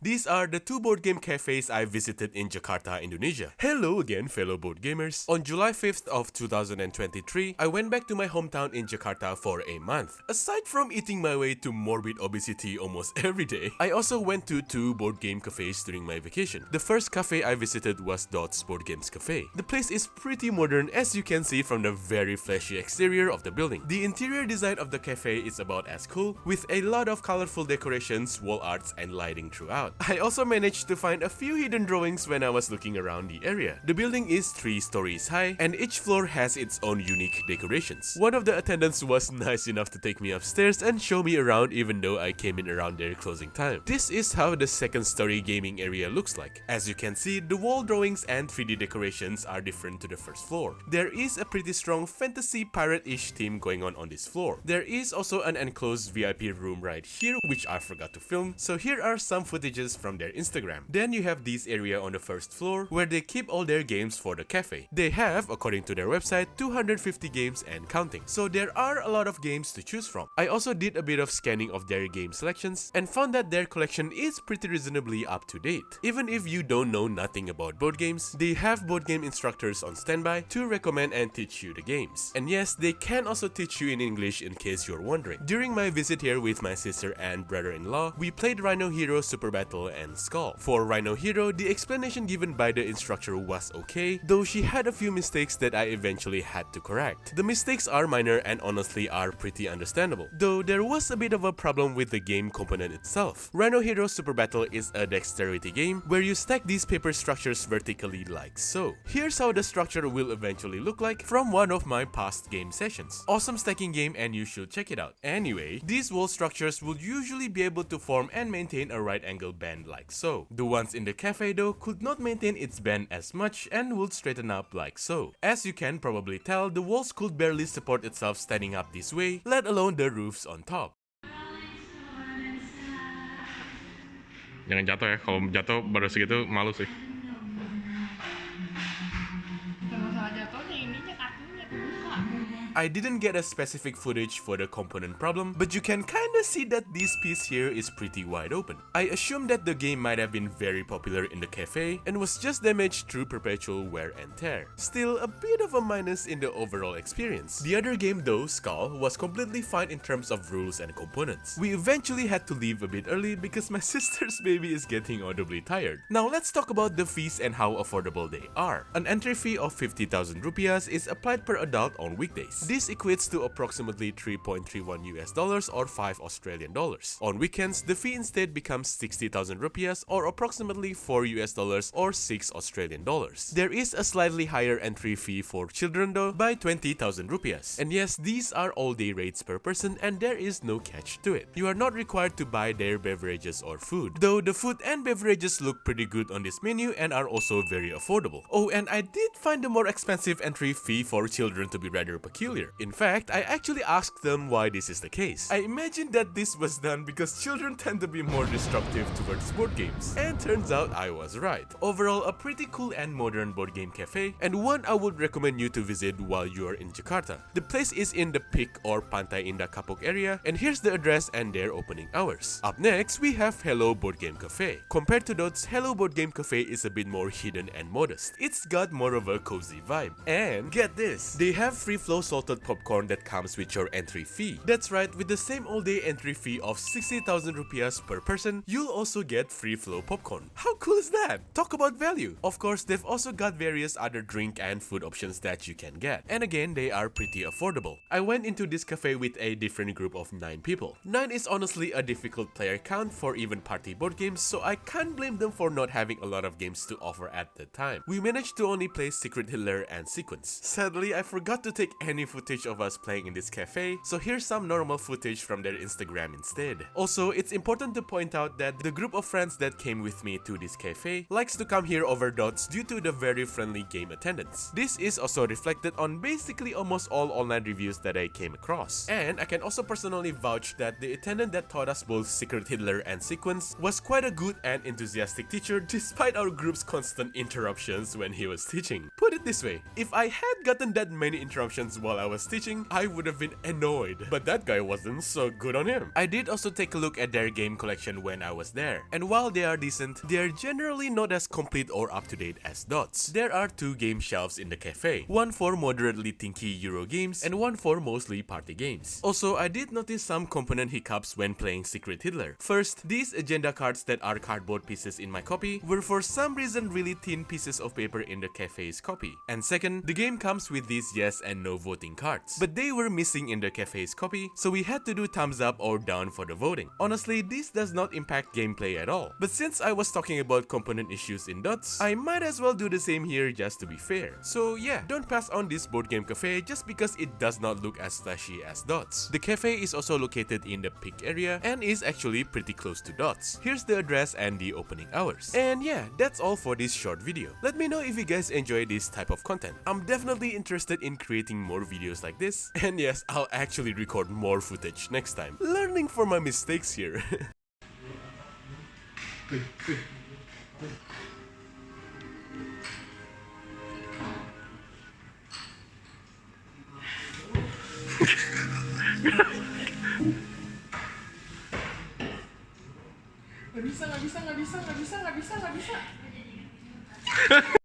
These are the two board game cafes I visited in Jakarta, Indonesia. Hello again, fellow board gamers. On July 5th of 2023, I went back to my hometown in Jakarta for a month. Aside from eating my way to morbid obesity almost every day, I also went to two board game cafes during my vacation. The first cafe I visited was Dot's Board Games Cafe. The place is pretty modern, as you can see from the very flashy exterior of the building. The interior design of the cafe is about as cool, with a lot of colorful decorations, wall arts, and lighting throughout. I also managed to find a few hidden drawings when I was looking around the area. The building is 3 stories high, and each floor has its own unique decorations. One of the attendants was nice enough to take me upstairs and show me around even though I came in around their closing time. This is how the second story gaming area looks like. As you can see, the wall drawings and 3D decorations are different to the first floor. There is a pretty strong fantasy pirate-ish theme going on this floor. There is also an enclosed VIP room right here, which I forgot to film, so here are some footages from their Instagram. Then you have this area on the first floor where they keep all their games for the cafe. They have, according to their website, 250 games and counting, so there are a lot of games to choose from. I also did a bit of scanning of their game selections and found that their collection is pretty reasonably up to date. Even if you don't know nothing about board games, they have board game instructors on standby to recommend and teach you the games. And yes, they can also teach you in English in case you're wondering. During my visit here with my sister and brother-in-law, we played Rhino Hero Super Battle and Skull. For Rhino Hero, the explanation given by the instructor was okay, though she had a few mistakes that I eventually had to correct. The mistakes are minor and honestly are pretty understandable, though there was a bit of a problem with the game component itself. Rhino Hero Super Battle is a dexterity game where you stack these paper structures vertically like so. Here's how the structure will eventually look like from one of my past game sessions. Awesome stacking game and you should check it out. Anyway, these wall structures will usually be able to form and maintain a right angle bend like so. The ones in the cafe though could not maintain its bend as much and would straighten up like so. As you can probably tell, the walls could barely support itself standing up this way, let alone the roofs on top. Jangan jatuh ya, kalau jatuh baru segitu malu sih. Kalau salah jatuhnya ininya kakinya kebuka. I didn't get a specific footage for the component problem, but you can kinda see that this piece here is pretty wide open. I assume that the game might have been very popular in the cafe and was just damaged through perpetual wear and tear. Still, a bit of a minus in the overall experience. The other game though, Skull, was completely fine in terms of rules and components. We eventually had to leave a bit early because my sister's baby is getting audibly tired. Now let's talk about the fees and how affordable they are. An entry fee of 50,000 rupiahs is applied per adult on weekdays. This equates to approximately 3.31 US dollars or 5 Australian dollars. On weekends, the fee instead becomes 60,000 rupiahs or approximately 4 US dollars or 6 Australian dollars. There is a slightly higher entry fee for children though, by 20,000 rupiahs. And yes, these are all-day rates per person and there is no catch to it. You are not required to buy their beverages or food, though the food and beverages look pretty good on this menu and are also very affordable. Oh, and I did find the more expensive entry fee for children to be rather peculiar. In fact, I actually asked them why this is the case. I imagined that this was done because children tend to be more destructive towards board games. And turns out I was right. Overall, a pretty cool and modern board game cafe, and one I would recommend you to visit while you are in Jakarta. The place is in the Peak or Pantai Indah Kapuk area, and here's the address and their opening hours. Up next, we have Hello Board Game Cafe. Compared to Dot's, Hello Board Game Cafe is a bit more hidden and modest. It's got more of a cozy vibe. And get this, they have free flow salted popcorn that comes with your entry fee. That's right, with the same all-day entry fee of 60,000 rupiahs per person, you'll also get free flow popcorn. How cool is that? Talk about value! Of course, they've also got various other drink and food options that you can get. And again, they are pretty affordable. I went into this cafe with a different group of 9 people. 9 is honestly a difficult player count for even party board games, so I can't blame them for not having a lot of games to offer at the time. We managed to only play Secret Hitler and Sequence. Sadly, I forgot to take any footage of us playing in this cafe, so here's some normal footage from their Instagram instead. Also, it's important to point out that the group of friends that came with me to this cafe likes to come here over Dots due to the very friendly game attendance. This is also reflected on basically almost all online reviews that I came across. And I can also personally vouch that the attendant that taught us both Secret Hitler and Sequence was quite a good and enthusiastic teacher despite our group's constant interruptions when he was teaching. Put it this way, if I had gotten that many interruptions while while I was teaching, I would have been annoyed. But that guy wasn't, so good on him. I did also take a look at their game collection when I was there. And while they are decent, they are generally not as complete or up-to-date as Dots. There are 2 game shelves in the cafe, one for moderately tinky Euro games and one for mostly party games. Also, I did notice some component hiccups when playing Secret Hitler. First, these agenda cards that are cardboard pieces in my copy were for some reason really thin pieces of paper in the cafe's copy. And second, the game comes with these yes and no voting cards, but they were missing in the cafe's copy, so we had to do thumbs up or down for the voting. Honestly, this does not impact gameplay at all, but since I was talking about component issues in Dots, I might as well do the same here just to be fair. So yeah, don't pass on this board game cafe just because it does not look as flashy as Dots. The cafe is also located in the peak area and is actually pretty close to Dots. Here's the address and the opening hours. And yeah, that's all for this short video. Let me know if you guys enjoy this type of content. I'm definitely interested in creating more videos like this. And yes, I'll actually record more footage next time. Learning from my mistakes here. Nggak bisa.